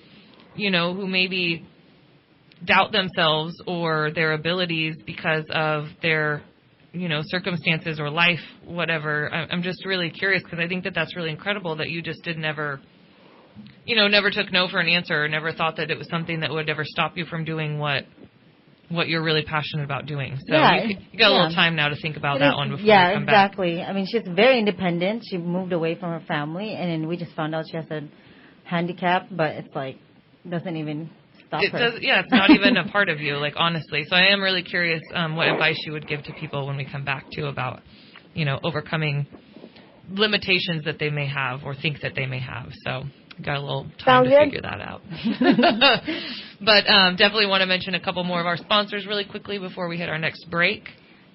who maybe doubt themselves or their abilities because of their, circumstances or life, whatever. I'm just really curious because I think that that's really incredible that you just never took no for an answer or never thought that it was something that would ever stop you from doing what you're really passionate about doing. So you got a little time now to think about that one before we come back. Yeah, exactly. I mean, she's very independent. She moved away from her family, and then we just found out she has a handicap, but it's doesn't even stop her. It's not even a part of you, honestly. So I am really curious what advice you would give to people when we come back, too, about, overcoming limitations that they may have or think that they may have. So got a little time to figure that out. But definitely want to mention a couple more of our sponsors really quickly before we hit our next break.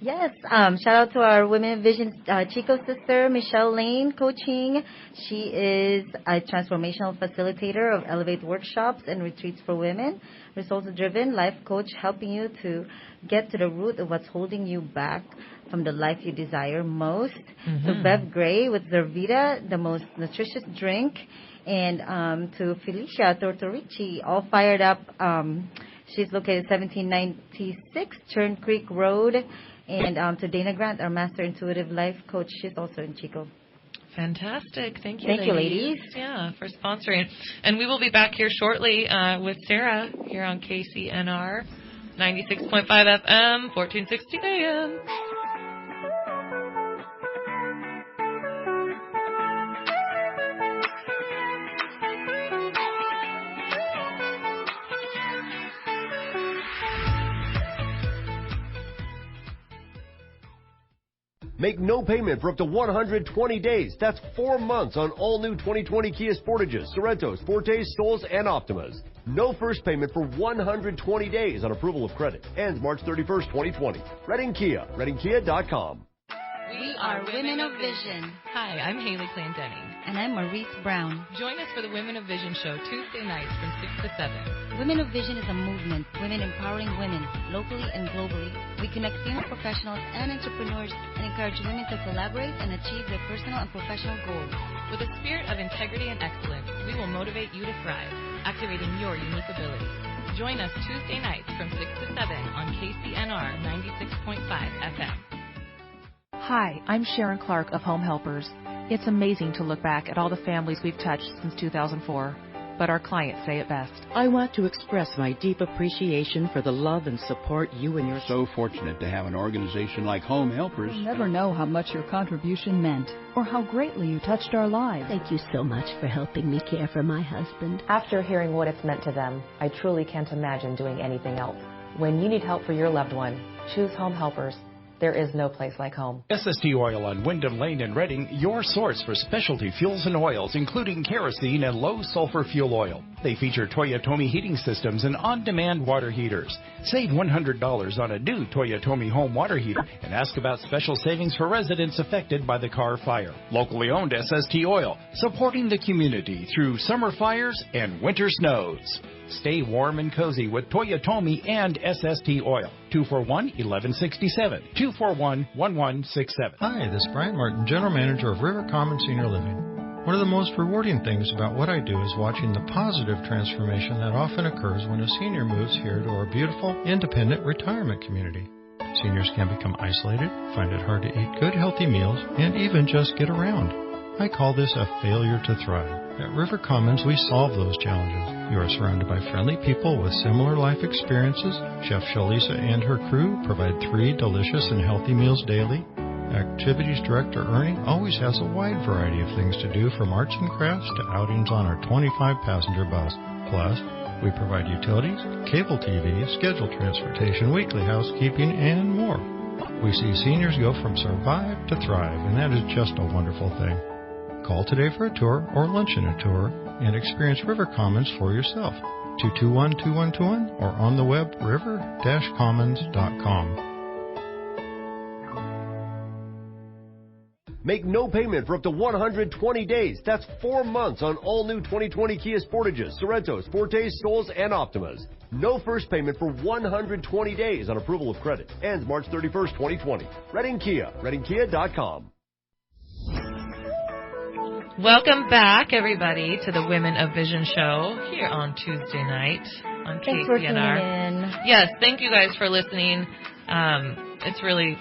Yes. Shout out to our Women of Vision Chico sister, Michelle Lane, coaching. She is a transformational facilitator of Elevate workshops and retreats for women. Results-driven life coach, helping you to get to the root of what's holding you back from the life you desire most. To Bev Gray with Zervita, the most nutritious drink. And to Felicia Tortorici, all fired up. She's located 1796 Churn Creek Road. And to Dana Grant, our Master Intuitive Life Coach. She's also in Chico. Fantastic. Thank you, Thank you, ladies. Yeah, for sponsoring. And we will be back here shortly with Sarah here on KCNR 96.5 FM, 1460 AM. Make no payment for up to 120 days. That's 4 months on all new 2020 Kia Sportages, Sorrentos, Fortes, Sols, and Optimas. No first payment for 120 days on approval of credit. Ends March 31st, 2020. Reading Kia, readingkia.com. We are Women of Vision. Hi, I'm Haley Clendenning. And I'm Maurice Brown. Join us for the Women of Vision show Tuesday nights from 6 to 7. Women of Vision is a movement, women empowering women, locally and globally. We connect female professionals and entrepreneurs and encourage women to collaborate and achieve their personal and professional goals. With a spirit of integrity and excellence, we will motivate you to thrive, activating your unique abilities. Join us Tuesday nights from 6 to 7 on KCNR 96.5 FM. Hi, I'm Sharon Clark of Home Helpers. It's amazing to look back at all the families we've touched since 2004, but our clients say it best. I want to express my deep appreciation for the love and support you and your... So fortunate to have an organization like Home Helpers. You'll never know how much your contribution meant or how greatly you touched our lives. Thank you so much for helping me care for my husband. After hearing what it's meant to them, I truly can't imagine doing anything else. When you need help for your loved one, choose Home Helpers. There is no place like home. SST Oil on Wyndham Lane in Reading, your source for specialty fuels and oils, including kerosene and low-sulfur fuel oil. They feature Toyotomi heating systems and on-demand water heaters. Save $100 on a new Toyotomi home water heater and ask about special savings for residents affected by the Carr fire. Locally owned SST Oil, supporting the community through summer fires and winter snows. Stay warm and cozy with Toyotomi and SST Oil. 241-1167. 241-1167. Hi, this is Brian Martin, General Manager of River Common Senior Living. One of the most rewarding things about what I do is watching the positive transformation that often occurs when a senior moves here to our beautiful, independent retirement community. Seniors can become isolated, find it hard to eat good, healthy meals, and even just get around. I call this a failure to thrive. At River Commons, we solve those challenges. You are surrounded by friendly people with similar life experiences. Chef Shalisa and her crew provide 3 delicious and healthy meals daily. Activities Director Ernie always has a wide variety of things to do, from arts and crafts to outings on our 25-passenger bus. Plus, we provide utilities, cable TV, scheduled transportation, weekly housekeeping, and more. We see seniors go from survive to thrive, and that is just a wonderful thing. Call today for a tour or lunch in a tour and experience River Commons for yourself. 221-2121 or on the web river-commons.com. Make no payment for up to 120 days. That's 4 months on all new 2020 Kia Sportages, Sorrentos, Fortes, Sols, and Optimas. No first payment for 120 days on approval of credit. Ends March 31st, 2020. Reading Kia, readingkia.com. Welcome back, everybody, to the Women of Vision show here on Tuesday night on KCNR. Thanks for tuning in. Yes, thank you guys for listening. It's really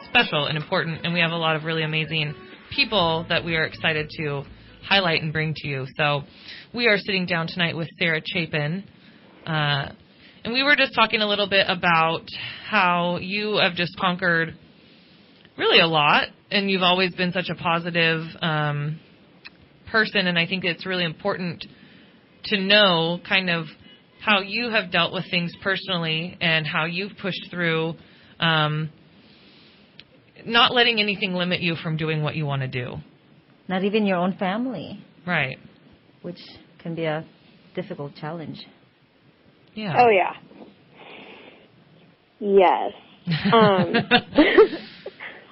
special and important, and we have a lot of really amazing people that we are excited to highlight and bring to you. So we are sitting down tonight with Sarah Chapin, and we were just talking a little bit about how you have just conquered really a lot, and you've always been such a positive person, and I think it's really important to know kind of how you have dealt with things personally and how you've pushed through, not letting anything limit you from doing what you want to do. Not even your own family. Right. Which can be a difficult challenge. Yeah. Oh, yeah. Yes.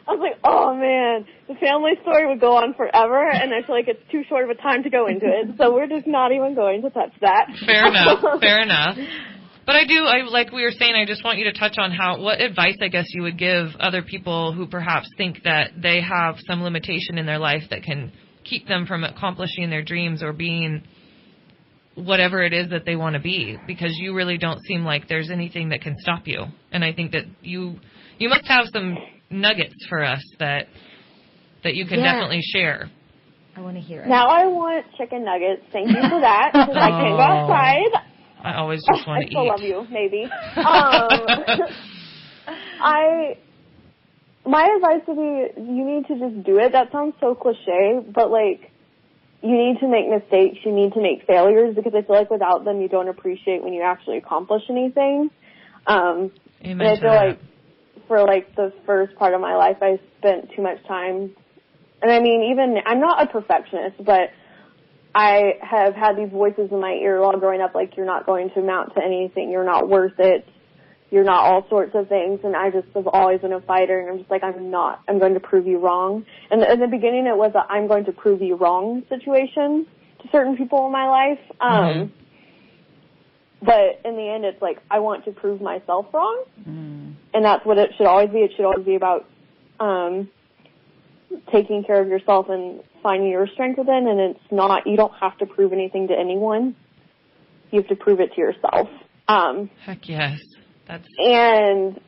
I was like, oh, man, the family story would go on forever, and I feel like it's too short of a time to go into it, so we're just not even going to touch that. Fair enough. But like we were saying, I just want you to touch on what advice, I guess, you would give other people who perhaps think that they have some limitation in their life that can keep them from accomplishing their dreams or being whatever it is that they want to be, because you really don't seem like there's anything that can stop you. And I think that you must have some nuggets for us that you can definitely share. I want to hear it. Now I want chicken nuggets. Thank you for that, because I can't go outside. I always just want to eat. I still love you, maybe. My advice would be, you need to just do it. That sounds so cliche, but, like, you need to make mistakes. You need to make failures, because I feel like without them, you don't appreciate when you actually accomplish anything. Amen. And I feel like for, like, the first part of my life, I spent too much time. And, I mean, I'm not a perfectionist, but I have had these voices in my ear while growing up, like, you're not going to amount to anything. You're not worth it. You're not all sorts of things. And I just have always been a fighter, and I'm just like, I'm not. I'm going to prove you wrong. And in the beginning, it was a I'm going to prove you wrong situation to certain people in my life. But in the end, it's like, I want to prove myself wrong. And that's what it should always be. It should always be about taking care of yourself and finding your strength within. And it's not, you don't have to prove anything to anyone. You have to prove it to yourself. Heck yes. And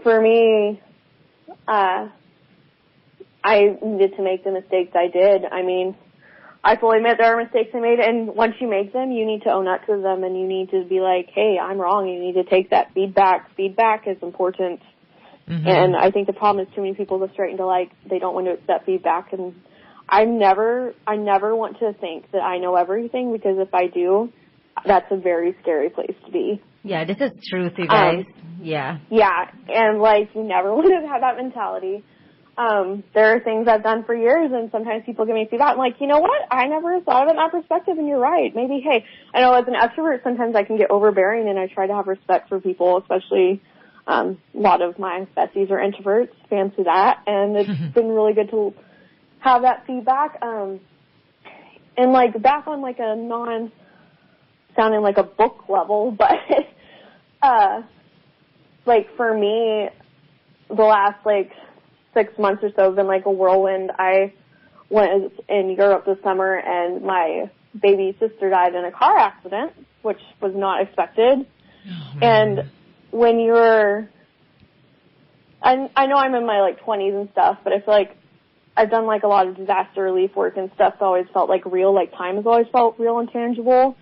for me, I needed to make the mistakes I did. I mean, I fully admit there are mistakes I made, and once you make them, you need to own up to them, and you need to be like, hey, I'm wrong. You need to take that feedback. Feedback is important. And I think the problem is too many people just straight into, like, they don't want to accept feedback. And I never want to think that I know everything, because if I do, that's a very scary place to be. Yeah, this is truth, you guys. Yeah, and, like, you never want to have that mentality. There are things I've done for years, and sometimes people give me feedback. I'm like, you know what? I never thought of it in that perspective, and you're right. Maybe, hey, I know as an extrovert, sometimes I can get overbearing, and I try to have respect for people, especially a lot of my besties are introverts, fancy that, and it's been really good to have that feedback. And, like, back on, like, a sounding like a book level, but like for me, the last like 6 months or so have been like a whirlwind. I was in Europe this summer, and my baby sister died in a car accident, which was not expected. And when I know I'm in my like 20s and stuff, but I feel like I've done like a lot of disaster relief work and stuff. That always felt like real, like time has always felt real and tangible.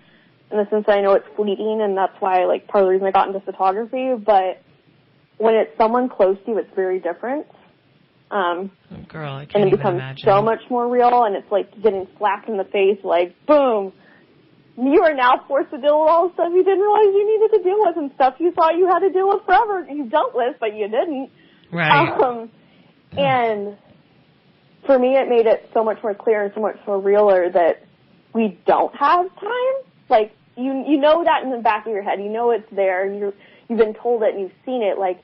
In the sense that I know it's fleeting, and that's why, like, part of the reason I got into photography. But when it's someone close to you, it's very different. Girl, I can't and it even becomes imagine. So much more real, and it's like getting slapped in the face, like, boom, you are now forced to deal with all the stuff you didn't realize you needed to deal with, and stuff you thought you had to deal with forever. You dealt with, but you didn't. Right. And for me, it made it so much more clear and so much more realer that we don't have time. Like, you know that in the back of your head. You know it's there, and you've been told it, and you've seen it. Like,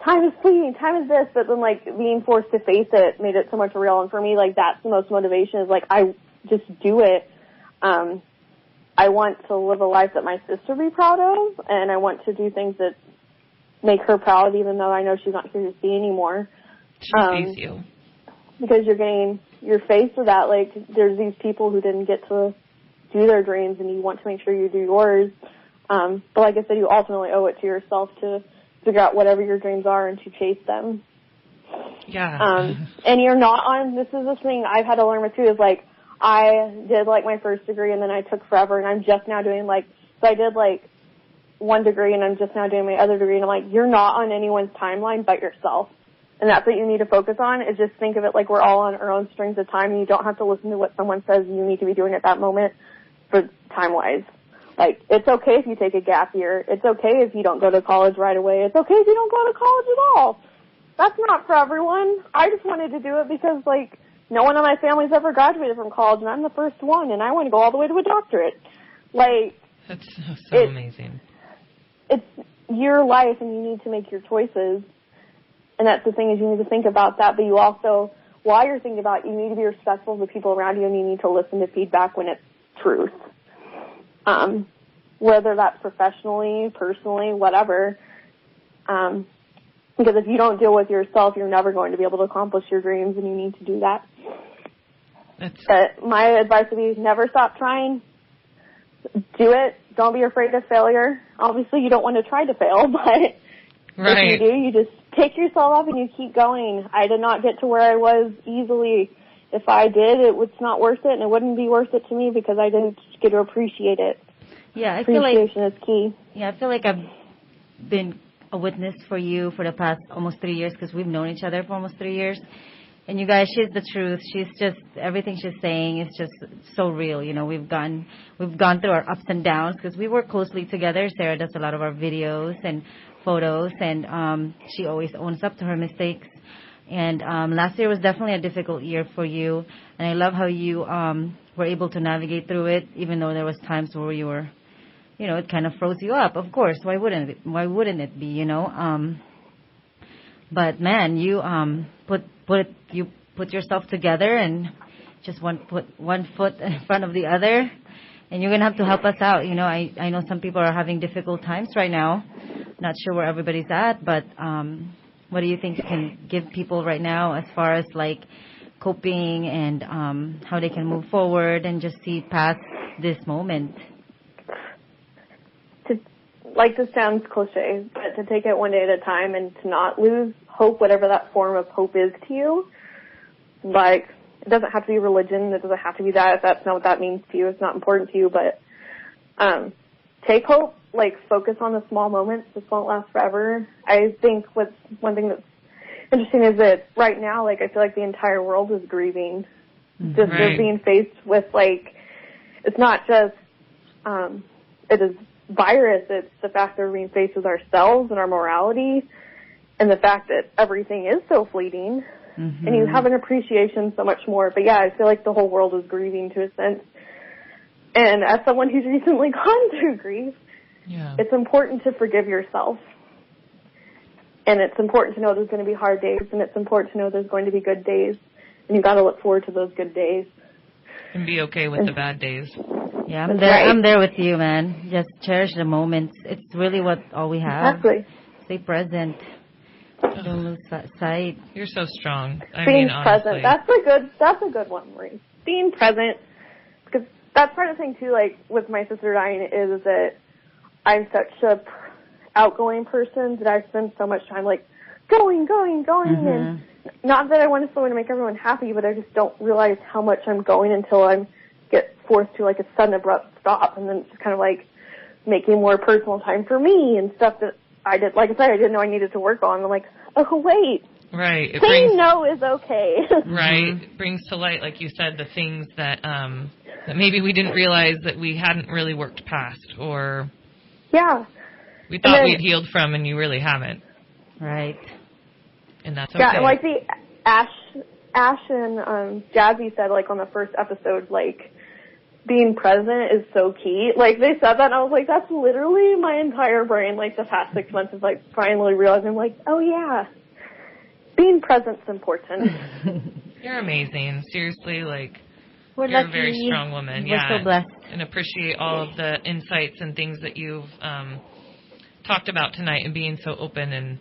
time is fleeting, time is this, but then, like, being forced to face it made it so much real. And for me, like, that's the most motivation is, like, I just do it. I want to live a life that my sister be proud of, and I want to do things that make her proud, even though I know she's not here to see anymore. She sees you. Because you're faced with that. Like, there's these people who didn't get to do their dreams, and you want to make sure you do yours. But like I said, you ultimately owe it to yourself to figure out whatever your dreams are and to chase them. Yeah. And you're not on, this is the thing I've had to learn with too, is like, I did like my first degree, and then I took forever, and I'm just now doing like, so I did like one degree, and I'm just now doing my other degree, and I'm like, you're not on anyone's timeline but yourself. And that's what you need to focus on, is just think of it like we're all on our own strings of time, and you don't have to listen to what someone says you need to be doing at that moment for time-wise. Like, it's okay if you take a gap year. It's okay if you don't go to college right away. It's okay if you don't go to college at all. That's not for everyone. I just wanted to do it because, like, no one in my family's ever graduated from college, and I'm the first one, and I want to go all the way to a doctorate. Like, that's so amazing. your life and you need to make your choices. And that's the thing, is you need to think about that, but you also, while you're thinking about it, you need to be respectful of the people around you, and you need to listen to feedback when it's truth. Whether that's professionally, personally, whatever. Because if you don't deal with yourself, you're never going to be able to accomplish your dreams, and you need to do that. But my advice would be never stop trying. Do it. Don't be afraid of failure. Obviously, you don't want to try to fail, but if you do, you just pick yourself up and you keep going. I did not get to where I was easily. If I did, it's not worth it, and it wouldn't be worth it to me because I didn't get to appreciate it. Yeah, I feel like appreciation is key. Yeah, I feel like I've been a witness for you for the past almost 3 years, because we've known each other for almost 3 years. And you guys, she's the truth. She's just, everything she's saying is just so real. You know, we've gone through our ups and downs because we work closely together. Sarah does a lot of our videos and photos, and she always owns up to her mistakes. And last year was definitely a difficult year for you. And I love how you were able to navigate through it, even though there was times where you were, you know, it kind of froze you up. Of course, why wouldn't it be, you know? But man, you put yourself together and just put one foot in front of the other, and you're gonna have to help us out. You know, I know some people are having difficult times right now. Not sure where everybody's at, but what do you think you can give people right now as far as like coping and how they can move forward and just see past this moment? This sounds cliche, but to take it one day at a time and to not lose hope, whatever that form of hope is to you. Like, it doesn't have to be religion. It doesn't have to be that. If that's not what that means to you, it's not important to you. But take hope. Like, focus on the small moments. This won't last forever. I think one thing that's interesting is that right now, like, I feel like the entire world is grieving. Just of being faced with, like, it's not just, it is virus. It's the fact that we're being faced with ourselves and our morality, and the fact that everything is so fleeting. Mm-hmm. And you have an appreciation so much more. But yeah, I feel like the whole world is grieving to a sense. And as someone who's recently gone through grief, it's important to forgive yourself. And it's important to know there's going to be hard days, and it's important to know there's going to be good days. And you got to look forward to those good days. And be okay with the bad days. Yeah, I'm there. Right. I'm there with you, man. Just cherish the moments. It's really all we have. Exactly. Stay present. Don't lose that sight. You're so strong. Being present. That's a good one, Marie. Being present, because that's part of the thing too. Like with my sister dying, is that I'm such a outgoing person that I spend so much time like going, mm-hmm. and not that I want to make everyone happy, but I just don't realize how much I'm going until I get forced to like a sudden abrupt stop, and then it's just kind of like making more personal time for me and stuff that I did. Like I said, I didn't know I needed to work on. I'm like, oh wait, right? Saying no is okay. Right. It brings to light, like you said, the things that maybe we didn't realize that we hadn't really worked past, or we thought we had healed from, and you really haven't. Right. And that's okay. Yeah, and like the Ash and Jazzy said, like on the first episode, like being present is so key. Like they said that, and I was like, that's literally my entire brain. Like the past 6 months is like finally realizing, like, oh yeah, being present's important. You're amazing. Seriously, like you're a very strong woman. We're so blessed. And appreciate all of the insights and things that you've talked about tonight, and being so open and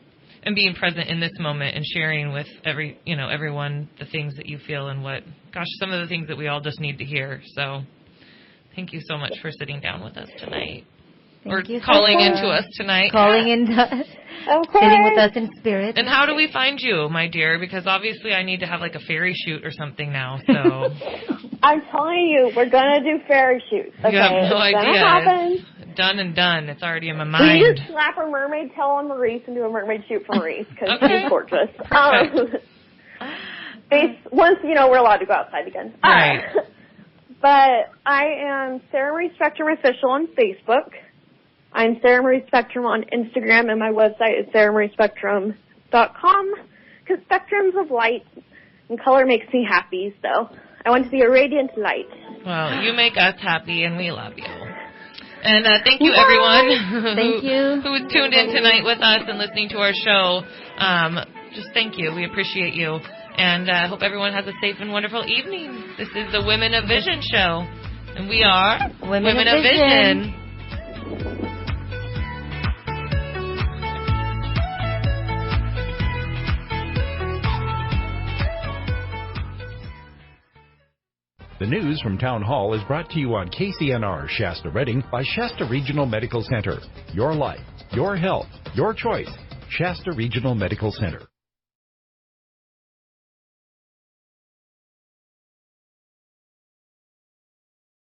being present in this moment and sharing with everyone the things that you feel and some of the things that we all just need to hear. So thank you so much for sitting down with us tonight. Or calling into us tonight. Calling into us. Sitting with us in spirit. And how do we find you, my dear? Because obviously I need to have like a fairy shoot or something now. So I'm telling you, we're going to do fairy shoots. Okay? You have no idea. It's happen. It's done and done. It's already in my mind. We just slap a mermaid tail on Maurice and do a mermaid shoot for Maurice because she's gorgeous. Once, we're allowed to go outside again. Right. But I am Sarah Marie Spectrum Official on Facebook. I'm Sarah Marie Spectrum on Instagram, and my website is sarahmariespectrum.com, because spectrums of light and color makes me happy, so I want to be a radiant light. Well, you make us happy, and we love you. And thank you, everyone who tuned in tonight with us and listening to our show. Just thank you. We appreciate you. And I hope everyone has a safe and wonderful evening. This is the Women of Vision show. And we are Women of Vision. The news from Town Hall is brought to you on KCNR Shasta Redding by Shasta Regional Medical Center. Your life, your health, your choice. Shasta Regional Medical Center.